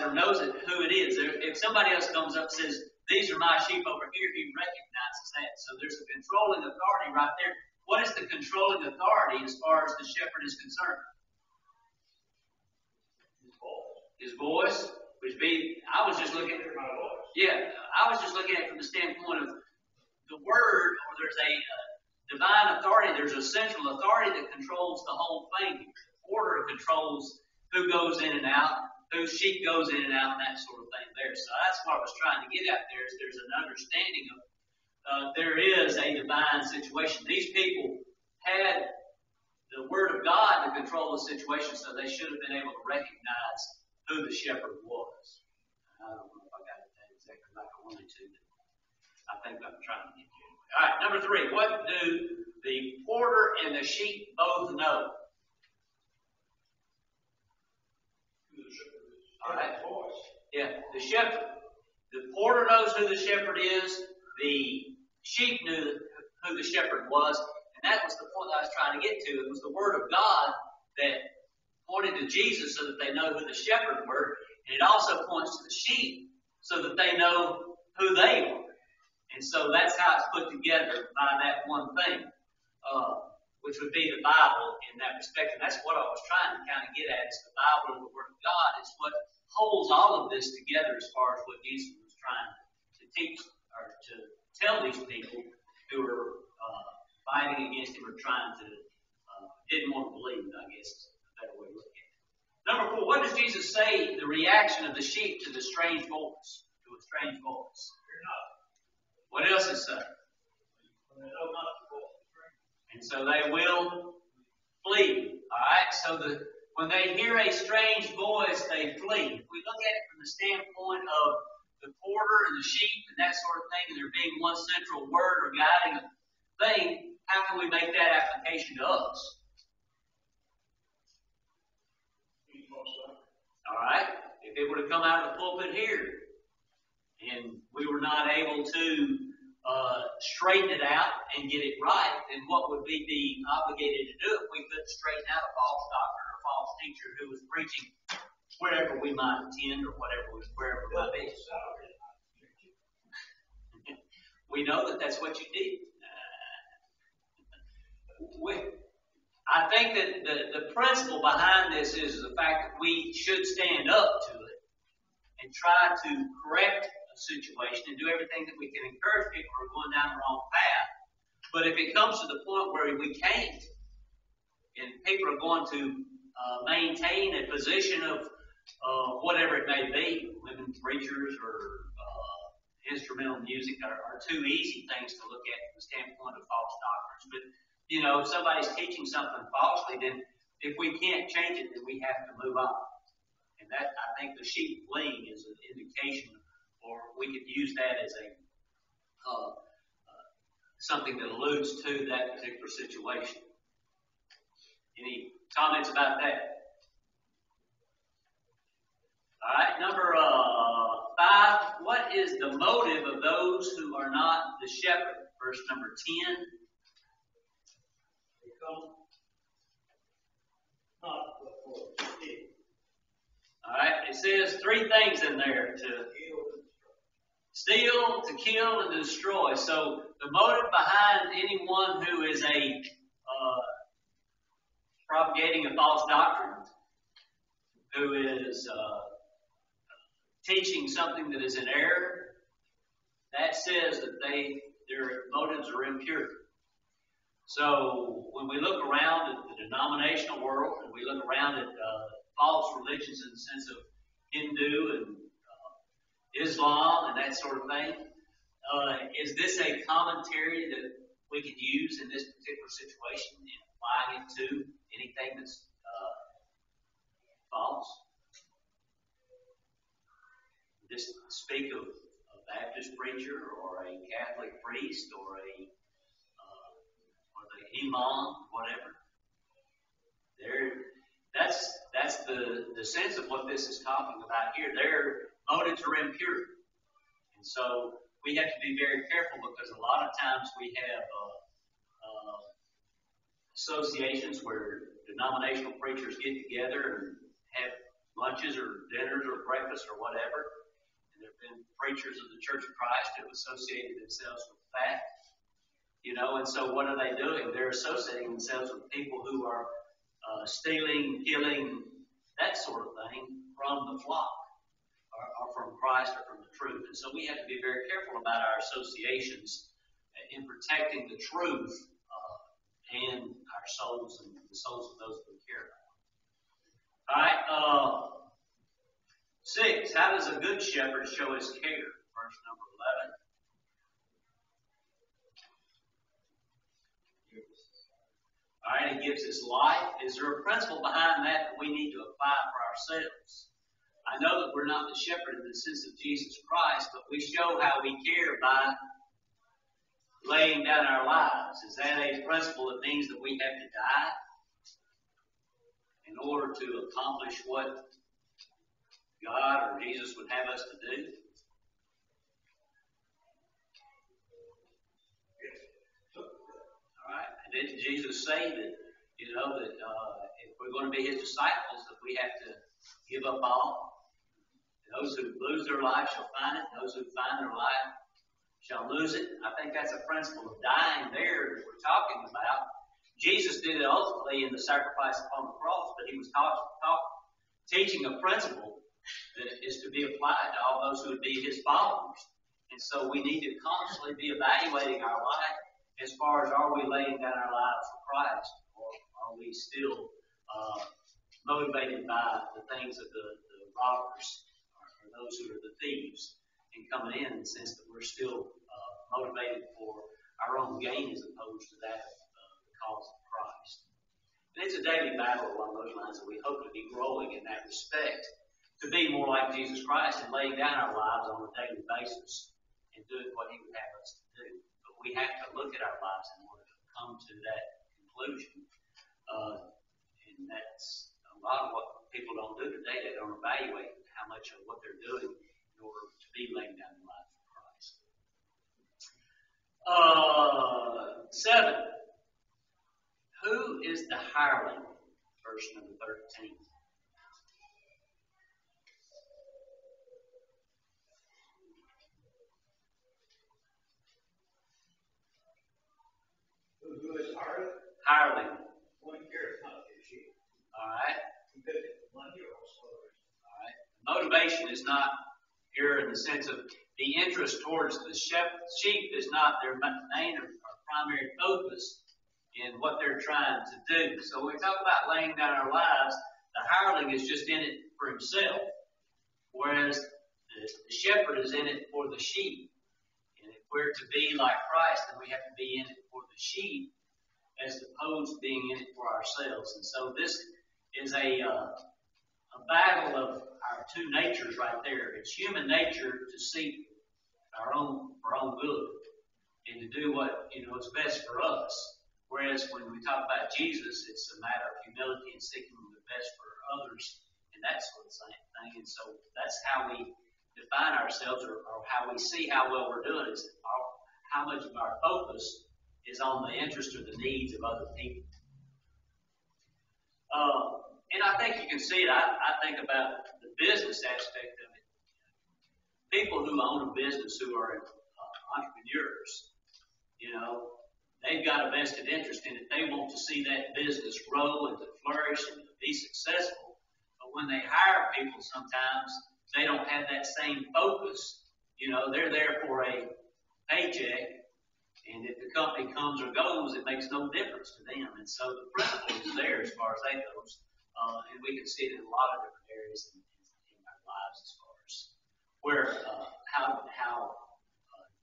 or knows it, who it is. If somebody else comes up and says, these are my sheep over here, he recognizes that. So there's a controlling authority right there. What is the controlling authority as far as the shepherd is concerned? His voice, which be, I was just looking at it from the standpoint of the word, or there's a divine authority, there's a central authority that controls the whole thing. The order controls who goes in and out, whose sheep goes in and out, and that sort of thing there. So that's what I was trying to get at there, is there's an understanding of there is a divine situation. These people had the Word of God to control the situation, so they should have been able to recognize who the shepherd was. I don't know if I got that exactly like I wanted to, but I think I'm trying to get you. All right, number 3. What do the porter and the sheep both know? All right. Yeah, the shepherd. The porter knows who the shepherd is. The sheep knew who the shepherd was. And that was the point I was trying to get to. It was the Word of God that pointed to Jesus so that they know who the shepherd were. And it also points to the sheep so that they know who they are. And so that's how it's put together by that one thing, which would be the Bible in that respect. And that's what I was trying to kind of get at, is the Bible and the Word of God is what holds all of this together as far as what Jesus was trying to teach or to tell these people who were fighting against him or trying to, didn't want to believe, I guess is a better way to look at it. Number 4, what does Jesus say the reaction of the sheep to the strange voice, to a strange voice? What else is said? And so they will flee. Alright, so when they hear a strange voice, they flee. If we look at it from the standpoint of the porter and the sheep and that sort of thing, and there being one central word or guiding thing, how can we make that application to us? Alright, if it were to come out of the pulpit here, and we were not able to straighten it out and get it right, then what would we be obligated to do if we couldn't straighten out a false doctor or a false teacher who was preaching wherever we might attend or wherever it might be? We know that that's what you did. I think that the principle behind this is the fact that we should stand up to it and try to correct a situation and do everything that we can encourage people who are going down the wrong path. But if it comes to the point where we can't, and people are going to maintain a position of whatever it may be, women preachers or instrumental music are two easy things to look at from the standpoint of false doctrines. But, you know, if somebody's teaching something falsely, then if we can't change it, then we have to move on. And that, I think the sheep fleeing is an indication, or we could use that as a something that alludes to that particular situation. Any comments about that? All right, number 5. What is the motive of those who are not the shepherd? Verse number 10. All right, it says 3 things in there: to steal, to kill, and to destroy. So the motive behind anyone who is propagating a false doctrine, who is teaching something that is in error, that says that their motives are impure. So when we look around at the denominational world, and we look around at false religions in the sense of Hindu and Islam and that sort of thing, is this a commentary that we could use in this particular situation and applying it to anything that's false? Just speak of a Baptist preacher or a Catholic priest or the imam, whatever. That's the sense of what this is talking about here. Their motives are impure. And so we have to be very careful, because a lot of times we have associations where denominational preachers get together and have lunches or dinners or breakfast or whatever. And there have been preachers of the Church of Christ who have associated themselves with that. And so what are they doing? They're associating themselves with people who are stealing, killing, that sort of thing from the flock, or from Christ or from the truth. And so we have to be very careful about our associations in protecting the truth and our souls and the souls of those that we care about. All right. 6. How does a good shepherd show his care? Verse number 11. All right, he gives his life. Is there a principle behind that we need to apply for ourselves? I know that we're not the shepherd in the sense of Jesus Christ, but we show how we care by laying down our lives. Is that a principle that means that we have to die in order to accomplish what God or Jesus would have us to do? All right. And didn't Jesus say that, if we're going to be his disciples, that we have to give up all? Those who lose their life shall find it. Those who find their life shall lose it. I think that's a principle of dying there that we're talking about. Jesus did it ultimately in the sacrifice upon the cross, but he was teaching a principle that is to be applied to all those who would be his followers. And so we need to constantly be evaluating our life as far as, are we laying down our lives for Christ, or are we still motivated by the things of the robbers, or those who are the thieves, and coming in the sense that we're still motivated for our own gain as opposed to that of the cause of Christ. And it's a daily battle along those lines, and we hope to be growing in that respect, to be more like Jesus Christ and laying down our lives on a daily basis and doing what he would have us to do. But we have to look at our lives in order to come to that conclusion. And that's a lot of what people don't do today. They don't evaluate how much of what they're doing in order to be laying down their lives for Christ. 7. Who is the hireling? Verse number 13. Who is hireling? Hireling. One careth not his sheep. All right. One hears. All right. Motivation is not here in the sense of the interest towards the sheep is not their main or primary focus in what they're trying to do. So when we talk about laying down our lives, the hireling is just in it for himself, whereas the shepherd is in it for the sheep. And if we're to be like Christ, then we have to be in it for the sheep as opposed to being in it for ourselves. And so this is a battle of our two natures right there. It's human nature to seek our own good and to do what is best for us. Whereas when we talk about Jesus, it's a matter of humility and seeking the best for others and that sort of thing. And so that's how we define ourselves, or how we see how well we're doing, is how much of our focus is on the interest or the needs of other people. And I think you can see it. I think about the business aspect of it. People who own a business, who are entrepreneurs, they've got a vested interest in it. They want to see that business grow and to flourish and to be successful. But when they hire people, sometimes they don't have that same focus. They're there for a paycheck, and if the company comes or goes, it makes no difference to them. And so the principle is there as far as that goes. And we can see it in a lot of different areas in our lives as far as how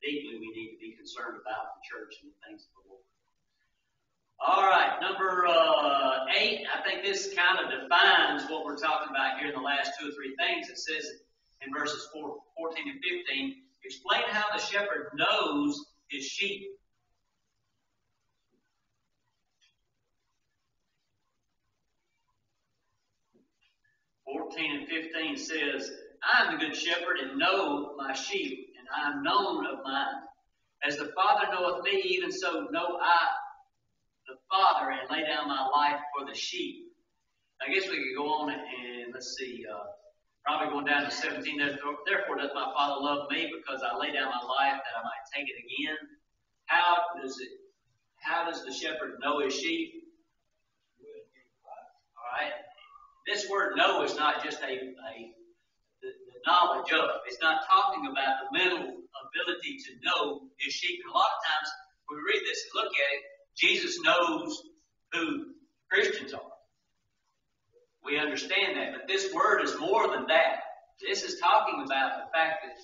deeply we need to be concerned about the church and the things of the Lord. All right, number 8. I think this kind of defines what we're talking about here in the last 2 or 3 things. It says in verses 14 and 15, explain how the shepherd knows his sheep. And 15 says, I am the good shepherd and know my sheep, and I am known of mine. As the Father knoweth me, even so know I the Father, and lay down my life for the sheep. I guess we could go on and let's see, probably going down to 17, therefore does my Father love me, because I lay down my life that I might take it again. How does the shepherd know his sheep? All right. This word know is not just the knowledge of. It's not talking about the mental ability to know his sheep. And a lot of times when we read this and look at it, Jesus knows who Christians are. We understand that. But this word is more than that. This is talking about the fact that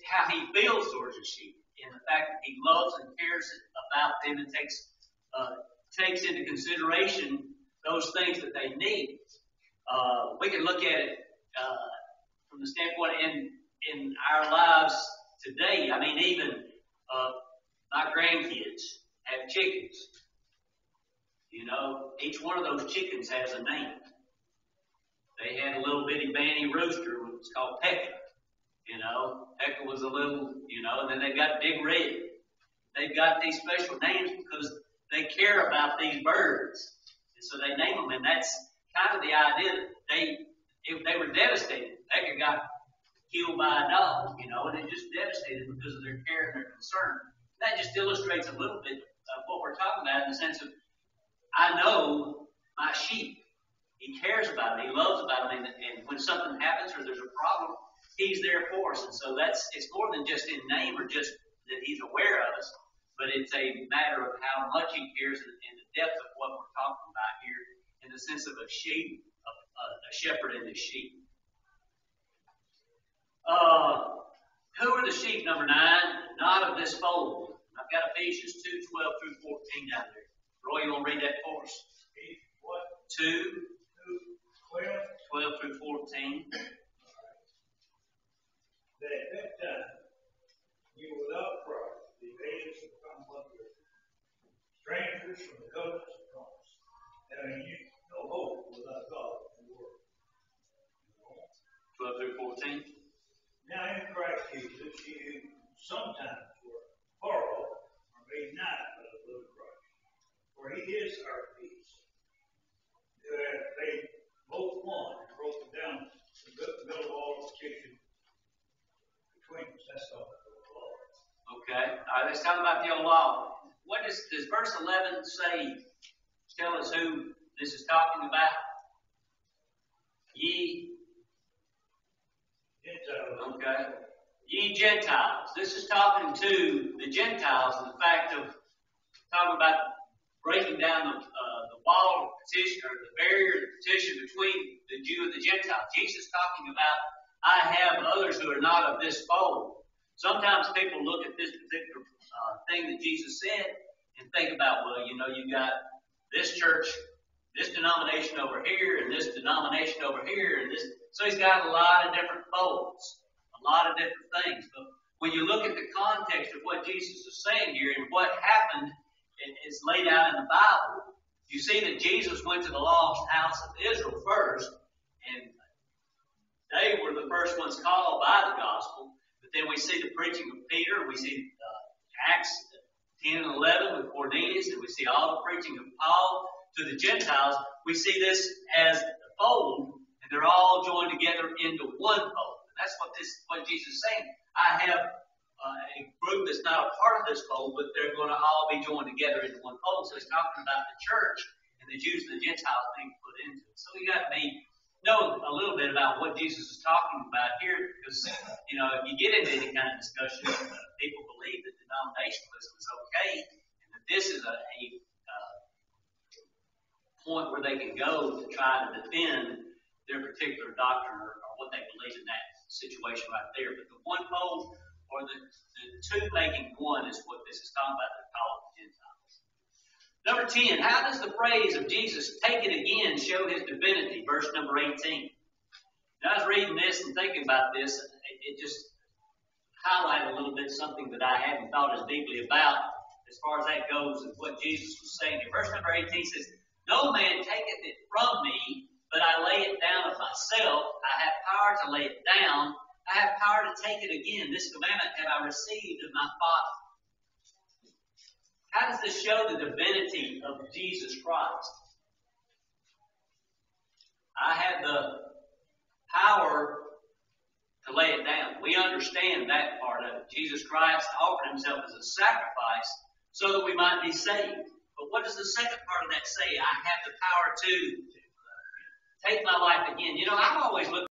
how he feels towards his sheep, and the fact that he loves and cares about them and takes into consideration those things that they need. We can look at it from the standpoint in our lives today. I mean, even my grandkids have chickens. You know, each one of those chickens has a name. They had a little bitty banty rooster, which was called Pekka. You know, Pekka was a little, and then they've got Big Red. They've got these special names because they care about these birds. And so they name them, and that's kind of the idea that they were devastated. Pekka got killed by a dog, and it just devastated because of their care and their concern. That just illustrates a little bit of what we're talking about in the sense of, I know my sheep. He cares about them. He loves about them. And when something happens or there's a problem, he's there for us. And so it's more than just in name or just that he's aware of us, but it's a matter of how much he cares and the depth of what we're talking about here in the sense of a sheep, a shepherd and his sheep. Who are the sheep, number 9? Not of this fold. I've got Ephesians 2:12 through 14 down there. Roy, you want to read that for us? What? 12 through 14. That at that time you were without Christ, the aliens of the Commonwealth of Israel, strangers from the covenants of promise, having you no hope without God in the world. 12 through 14. Now in Christ Jesus, you sometimes were far off, or made nigh by the blood of Christ, for he is our peace, who hath made both one and broken down the middle wall of partition between us. That's all about the law. Okay. All right, let's talk about the old law. What does verse 11 say? Tell us who this is talking about. Ye Gentiles. Okay. Ye Gentiles. This is talking to the Gentiles and the fact of talking about breaking down the wall of petition or the barrier of petition between the Jew and the Gentile. Jesus talking about, I have others who are not of this fold. Sometimes people look at this particular thing that Jesus said and think about, well, you got this church, this denomination over here, and this denomination over here, and this. So he's got a lot of different folds, a lot of different things. But when you look at the context of what Jesus is saying here and what happened is laid out in the Bible, you see that Jesus went to the lost house of Israel first, and they were the first ones called by the gospel. But then we see the preaching of Peter, we see Acts 10 and 11 with Cornelius, and we see all the preaching of Paul to the Gentiles. We see this as the fold, and they're all joined together into one fold. And that's what Jesus is saying. I have a group that's not a part of this fold, but they're going to all be joined together into one fold. So he's talking about the church and the Jews and the Gentiles being put into it. So we got to know a little bit about what Jesus is talking about here, because if you get into any kind of discussion, people believe that denominationalism is okay, and that this is a point where they can go to try to defend their particular doctrine or what they believe in that situation right there. But the one fold or the two making one is what this is talking about. They're called the Gentiles. Number 10, how does the phrase of Jesus, take it again, show his divinity? Verse number 18. Now, I was reading this and thinking about this, and it just highlighted a little bit something that I hadn't thought as deeply about as far as that goes and what Jesus was saying here. Verse number 18 says, no man taketh it from me, but I lay it down of myself. I have power to lay it down. I have power to take it again. This commandment have I received of my Father. How does this show the divinity of Jesus Christ? I have the power to lay it down. We understand that part of it. Jesus Christ offered himself as a sacrifice so that we might be saved. But what does the second part of that say? I have the power to take my life again. I've always looked